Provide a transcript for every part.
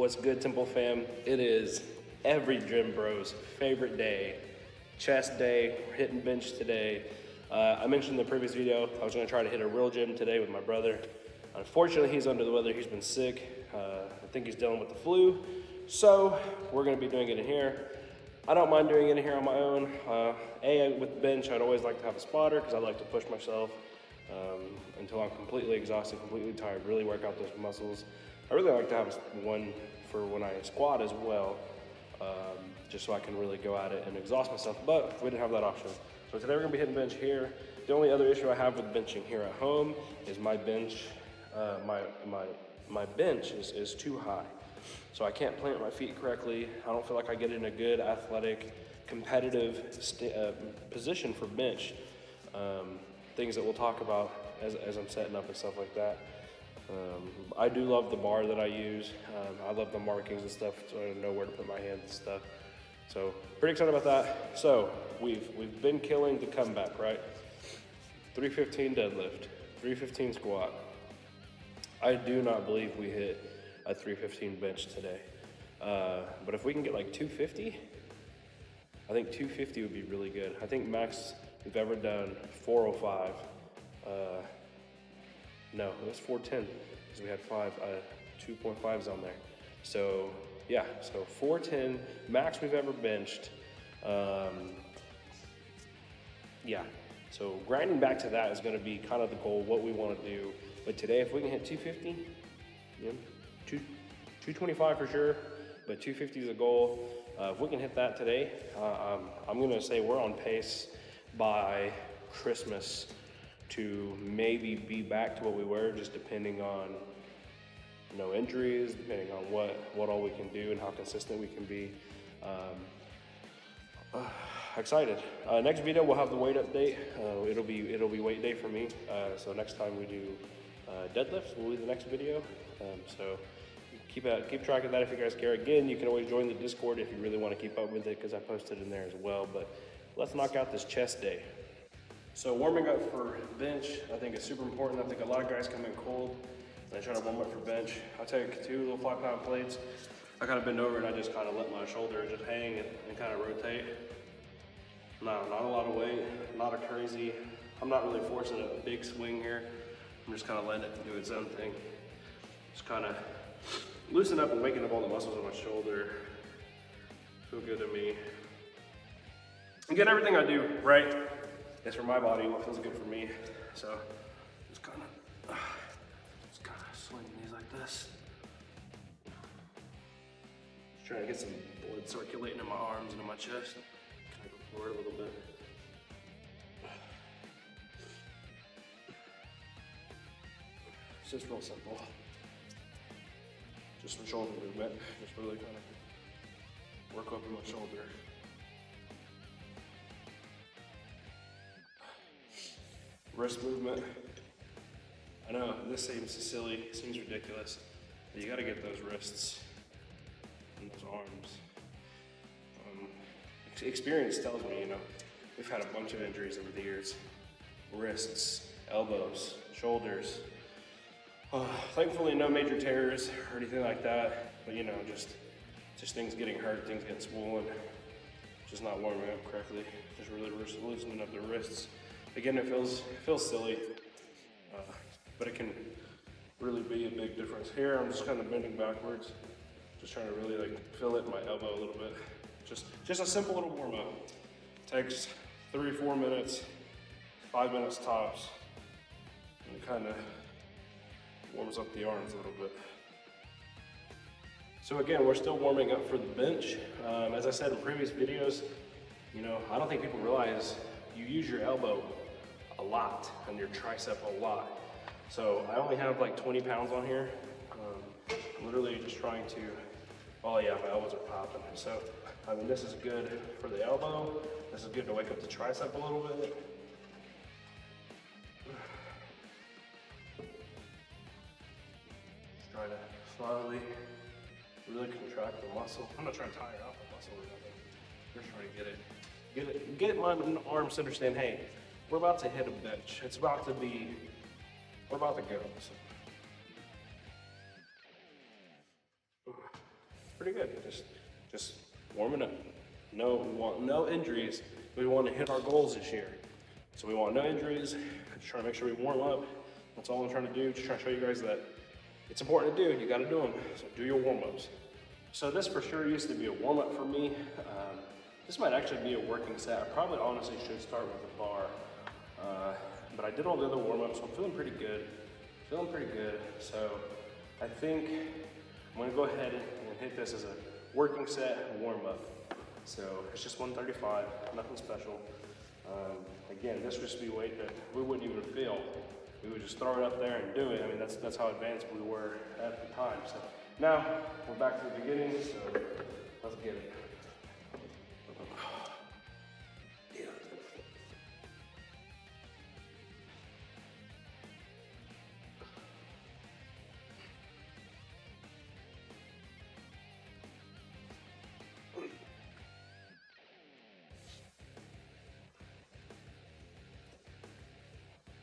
What's good, Temple fam? It is every gym bro's favorite day, chest day. We're hitting bench today. I mentioned in the previous video, I was gonna try to hit a real gym today with my brother. Unfortunately, he's under the weather, he's been sick. I think he's dealing with the flu. So we're gonna be doing it in here. I don't mind doing it in here on my own. With bench, I'd always like to have a spotter because I like to push myself until I'm completely exhausted, completely tired, really work out those muscles. I really like to have one for when I squat as well, just so I can really go at it and exhaust myself, but we didn't have that option. So today we're gonna be hitting bench here. The only other issue I have with benching here at home is my bench, my bench is too high. So I can't plant my feet correctly. I don't feel like I get in a good athletic, competitive position for bench. Things that we'll talk about as I'm setting up and stuff like that. I do love the bar that I use. I love the markings and stuff, so I know where to put my hands and stuff. So pretty excited about that. So we've been killing the comeback, right? 315 deadlift, 315 squat. I do not believe we hit a 315 bench today. But if we can get like 250, I think 250 would be really good. I think max we've ever done 405. No, it was 410 because we had 2.5s on there. So yeah, so 410 max we've ever benched. Yeah, so grinding back to that is going to be kind of the goal, what we want to do. But today, if we can hit 250, yeah, 225 for sure, but 250 is the goal. If we can hit that today, I'm going to say we're on pace by Christmas to maybe be back to what we were, just depending on no injuries, depending on what all we can do and how consistent we can be. Excited. Next video we'll have the weight update. It'll be weight day for me. So next time we do deadlifts, will be the next video. So keep track of that if you guys care. Again, you can always join the Discord if you really want to keep up with it because I posted in there as well. But let's knock out this chest day. So warming up for bench, I think is super important. I think a lot of guys come in cold and they try to warm up for bench. I take 2 little 5-pound plates. I kind of bend over and I just kind of let my shoulder just hang and kind of rotate. No, not a lot of weight, not a crazy. I'm not really forcing a big swing here. I'm just kind of letting it do its own thing. Just kind of loosen up and waking up all the muscles on my shoulder. Feel good to me. Again, everything I do, right? It's for my body, what feels good for me. So just kind of swinging these like this. Just trying to get some blood circulating in my arms and in my chest. Kind of go forward a little bit. It's just real simple. Just some shoulder movement. Just really kind of work up in my shoulder. Wrist movement. I know this seems silly, seems ridiculous, but you gotta get those wrists and those arms. Experience tells me, we've had a bunch of injuries over the years. Wrists, elbows, shoulders. Thankfully no major tears or anything like that, but just things getting hurt, things getting swollen, just not warming up correctly, just really loosening up the wrists. Again, it feels silly, but it can really be a big difference. Here, I'm just kind of bending backwards, just trying to really feel it in my elbow a little bit. Just a simple little warm up. Takes 3-4 minutes, 5 minutes tops, and it kind of warms up the arms a little bit. So again, we're still warming up for the bench. As I said in previous videos, I don't think people realize you use your elbow a lot and your tricep a lot. So I only have like 20 pounds on here. Literally just trying to, oh yeah, my elbows are popping. So, this is good for the elbow. This is good to wake up the tricep a little bit. Just trying to slowly really contract the muscle. I'm not trying to tire out the muscle or nothing. Just trying to get my arms to understand, hey, we're about to hit a bench. We're about to go. So. pretty good. Just warming up. No, we want no injuries. We want to hit our goals this year. So we want no injuries. Just trying to make sure we warm up. That's all I'm trying to do. Just trying to show you guys that it's important to do. You got to do them. So do your warm-ups. So this for sure used to be a warm-up for me. This might actually be a working set. I probably honestly should start with the bar. But I did all the other warm-ups, so I'm feeling pretty good. So I think I'm gonna go ahead and hit this as a working set warm-up. So it's just 135, nothing special. Again, this would be weight that we wouldn't even feel. We would just throw it up there and do it. I mean, that's how advanced we were at the time. So now we're back to the beginning, so let's get it.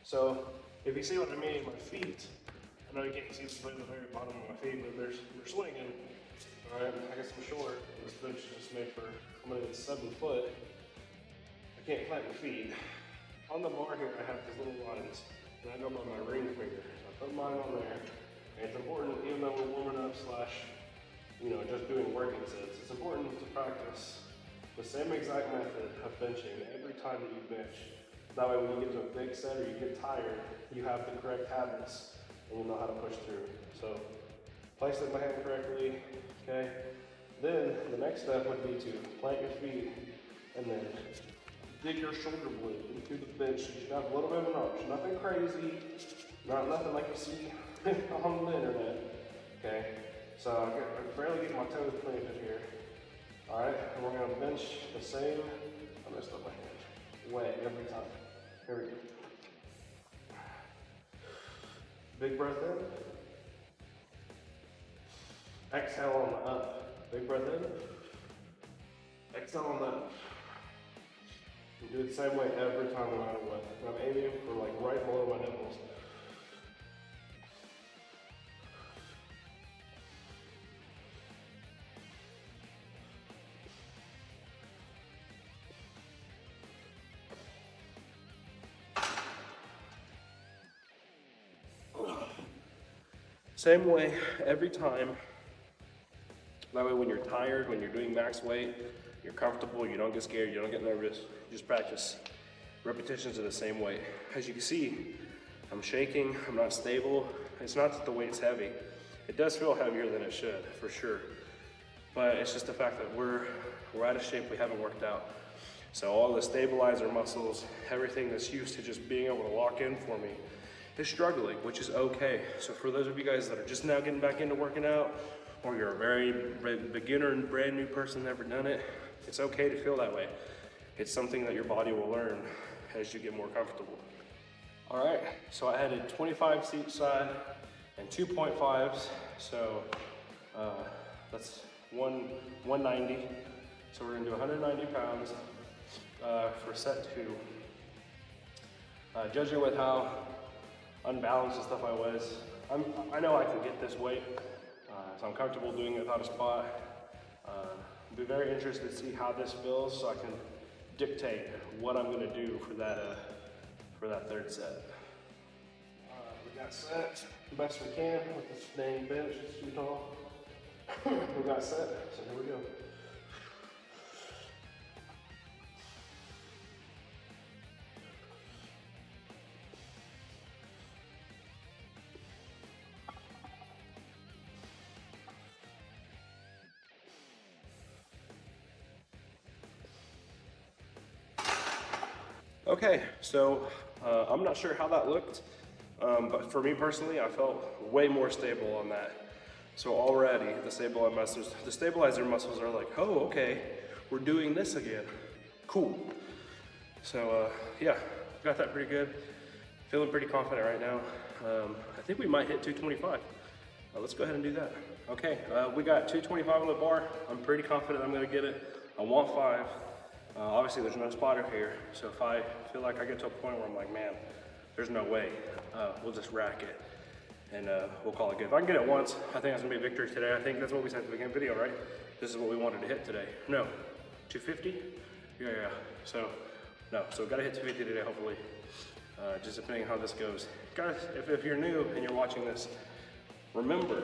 So if you see what I mean, my feet, I know you can't see the very bottom of my feet, but they're swinging. All right, I guess I'm short. This bench is just made for somebody that's 7 foot. I can't plant my feet. On the bar here, I have these little lines, and I go by my ring finger. So I put mine on there. And it's important, even though we're warming up slash, just doing working sets, it's important to practice the same exact method of benching every time that you bench. That way when you get to a big set or you get tired, you have the correct habits and you know how to push through. So place it in my hand correctly, okay? Then the next step would be to plant your feet and then dig your shoulder blade into the bench. You should have a little bit of an arch, nothing crazy, nothing like you see on the internet, okay? So I barely get my toes planted here. All right, and we're gonna bench the same, I messed up my hand, way every time. Here we go. Big breath in. Exhale on the up. Big breath in. Exhale on the up. You do it the same way every time no matter what. And I'm aiming for like right below my nipples. Same way every time. That way when you're tired, when you're doing max weight, you're comfortable, you don't get scared, you don't get nervous. You just practice repetitions of the same weight. As you can see, I'm shaking, I'm not stable. It's not that the weight's heavy. It does feel heavier than it should, for sure. But it's just the fact that we're out of shape, we haven't worked out. So all the stabilizer muscles, everything that's used to just being able to lock in for me, is struggling, which is okay. So for those of you guys that are just now getting back into working out, or you're a very beginner and brand new person, never done it, it's okay to feel that way. It's something that your body will learn as you get more comfortable. All right, so I added 25 each side and 2.5s. So that's 190. So we're gonna do 190 pounds for set 2. Judging with how unbalanced and stuff I was, I know I can get this weight, so I'm comfortable doing it without a spot. I'd be very interested to see how this feels so I can dictate what I'm gonna do for that third set. We got set the best we can with this dang bench, it's too tall. We got set, so here we go. Okay, so I'm not sure how that looked, but for me personally, I felt way more stable on that. So already the stabilizer muscles are like, oh, okay, we're doing this again. Cool. So yeah, got that pretty good. Feeling pretty confident right now. I think we might hit 225. Let's go ahead and do that. Okay, we got 225 on the bar. I'm pretty confident I'm gonna get it. I want 5. Obviously there's no spotter here, so if I feel like I get to a point where I'm like, man, there's no way, we'll just rack it. and we'll call it good. If I can get it once, I think that's gonna be a victory today. I think that's what we said at the beginning of the video, right? This is what we wanted to hit today. No, 250? Yeah. So, no, so gotta hit 250 today, hopefully. Just depending on how this goes. Guys, if you're new and you're watching this, remember,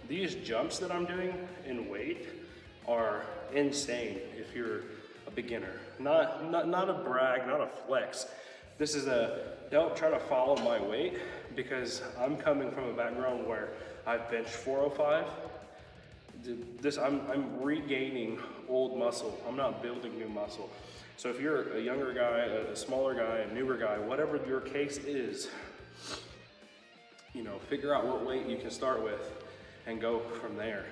these jumps that I'm doing in weight are insane if you're a beginner. Not a brag, not a flex. This is don't try to follow my weight, because I'm coming from a background where I've benched 405. I'm regaining old muscle. I'm not building new muscle. So if you're a younger guy, a smaller guy, a newer guy, whatever your case is, figure out what weight you can start with and go from there.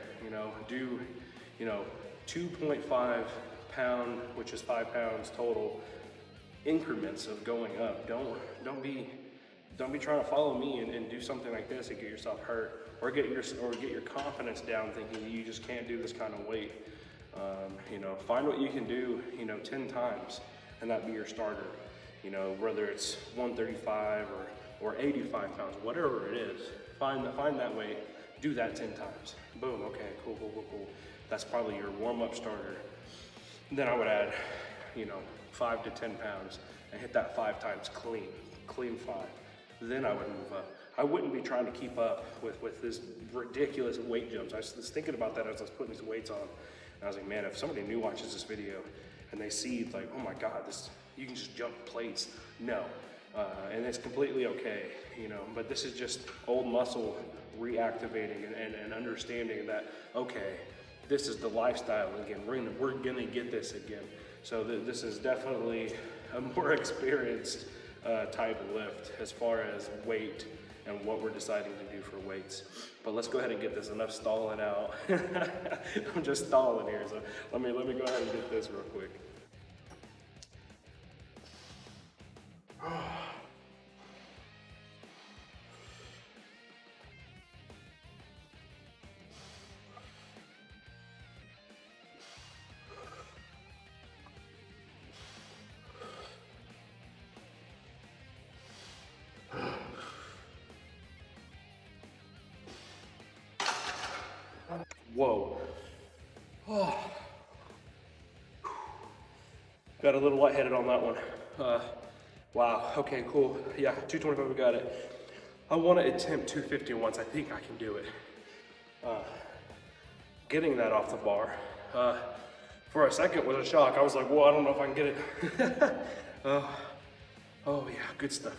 Do 2.5 pound, which is 5 pounds total, increments of going up. Don't be trying to follow me and do something like this and get yourself hurt, or get your confidence down thinking that you just can't do this kind of weight. Find what you can do 10 times and that be your starter. Whether it's 135 or 85 pounds, whatever it is, find that weight, do that 10 times. Boom, okay, cool. That's probably your warm-up starter. Then I would add 5 to 10 pounds and hit that 5 times clean 5. Then I would move up. I wouldn't be trying to keep up with this ridiculous weight jumps. I was thinking about that as I was putting these weights on. And I was like, man, if somebody new watches this video and they see like, oh my God, you can just jump plates. No, and it's completely okay, but this is just old muscle reactivating and understanding that, okay, this is the lifestyle again. We're gonna get this again. So this is definitely a more experienced type of lift as far as weight and what we're deciding to do for weights. But let's go ahead and get this. Enough stalling out. I'm just stalling here, so let me go ahead and get this real quick. Whoa. Oh. Got a little lightheaded on that one. Wow, okay, cool. Yeah, 225, we got it. I want to attempt 250 once. I think I can do it. Getting that off the bar, for a second was a shock. I was like, whoa, I don't know if I can get it. Oh yeah, good stuff.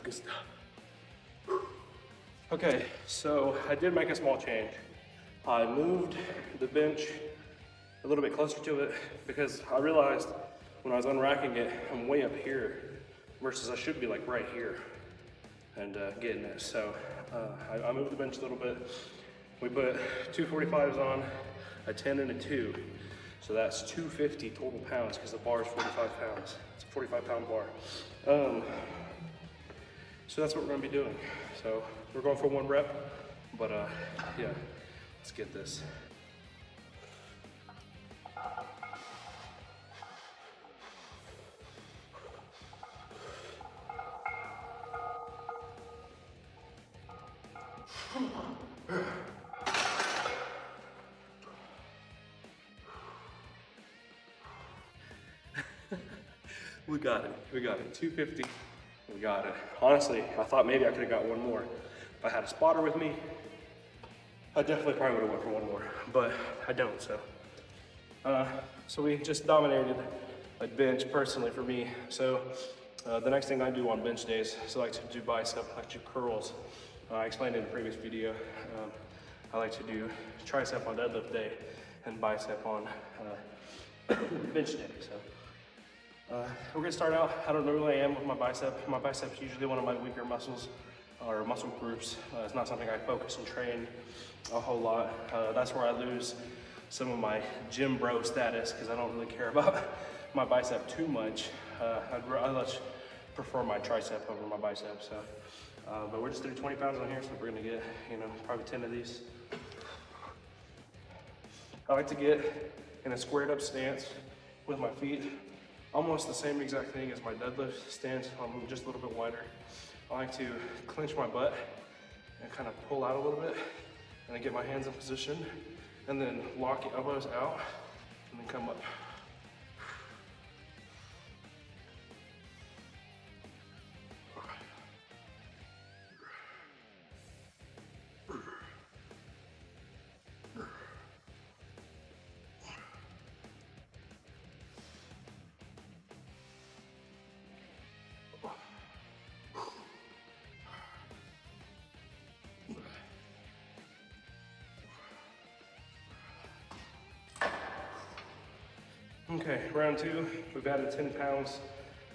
Okay, so I did make a small change. I moved the bench a little bit closer to it because I realized when I was unracking it, I'm way up here versus I should be like right here and getting it. So I moved the bench a little bit. We put 245s on, a 10 and a 2. So that's 250 total pounds because the bar is 45 pounds. It's a 45-pound bar. So that's what we're gonna be doing. So we're going for 1 rep, but yeah. Let's get this. We got it. 250. We got it. Honestly, I thought maybe I could have got 1 more. If I had a spotter with me, I definitely probably would have went for 1 more, but I don't, so. So we just dominated a bench personally for me. So the next thing I do on bench days is I like to do bicep, I like to do curls. I explained in the previous video. I like to do tricep on deadlift day and bicep on bench day. So we're gonna start out, I don't know who I am with my bicep. My bicep's usually one of my weaker muscles or muscle groups. It's not something I focus and train a whole lot. That's where I lose some of my gym bro status because I don't really care about my bicep too much. I'd much prefer my tricep over my bicep. So, but we're just doing 20 pounds on here, so we're gonna get, probably 10 of these. I like to get in a squared up stance with my feet, almost the same exact thing as my deadlift stance, just a little bit wider. I like to clench my butt and kind of pull out a little bit, and then get my hands in position, and then lock your elbows out, and then come up. Okay, round 2, we've added 10 pounds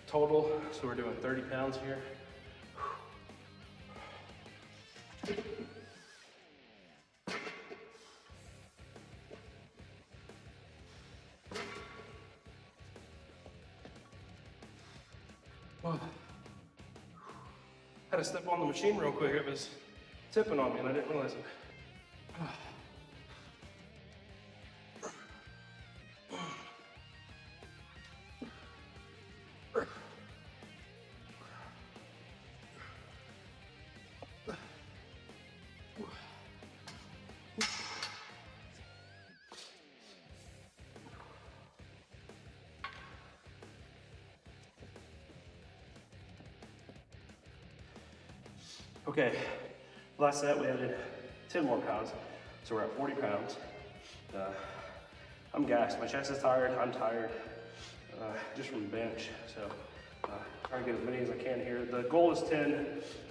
total, so we're doing 30 pounds here. Had to step on the machine real quick, it was tipping on me and I didn't realize it. Okay, last set we added 10 more pounds, so we're at 40 pounds. I'm gassed, my chest is tired, I'm tired, just from the bench, so trying to get as many as I can here. The goal is 10,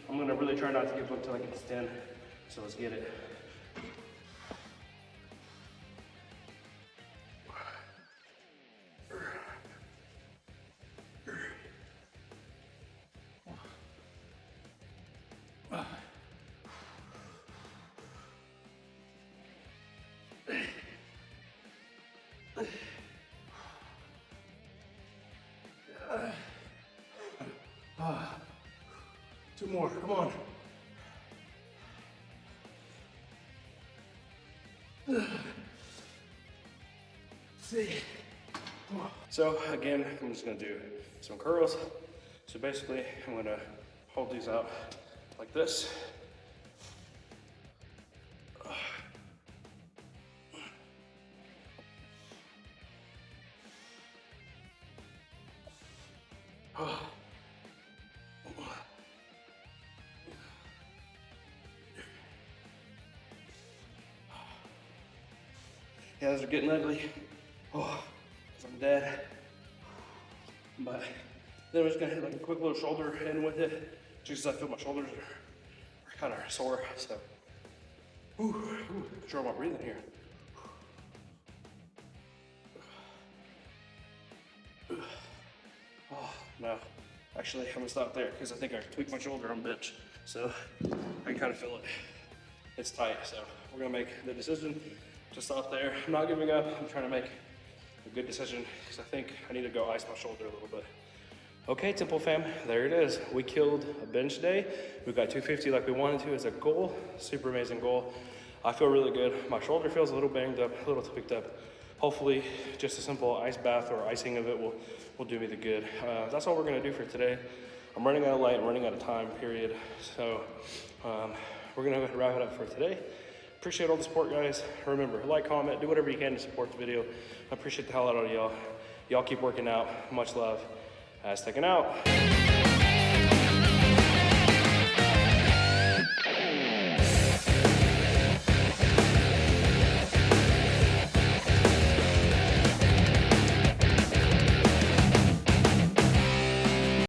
I'm gonna really try not to give up until I get to 10, so let's get it. Two more, come on. See. So again, I'm just gonna do some curls. So basically, I'm gonna hold these out like this. Yeah, those are getting ugly. Oh, I'm dead. But then I'm just gonna hit like a quick little shoulder in with it, just because I feel my shoulders are kind of sore. So, control my breathing here. Oh, no. Actually, I'm gonna stop there because I think I tweaked my shoulder on bench. So I can kind of feel it. It's tight, so we're gonna make the decision to stop there. I'm not giving up. I'm trying to make a good decision because I think I need to go ice my shoulder a little bit. Okay, Temple fam, there it is. We killed a bench day. We got 250 like we wanted to as a goal. Super amazing goal. I feel really good. My shoulder feels a little banged up, a little tweaked up. Hopefully, just a simple ice bath or icing of it will do me the good. That's all we're gonna do for today. I'm running out of light, I'm running out of time, period. So we're gonna go ahead and wrap it up for today. Appreciate all the support, guys. Remember, like, comment, do whatever you can to support the video. I appreciate the hell out of y'all. Y'all keep working out. Much love. Aztec out.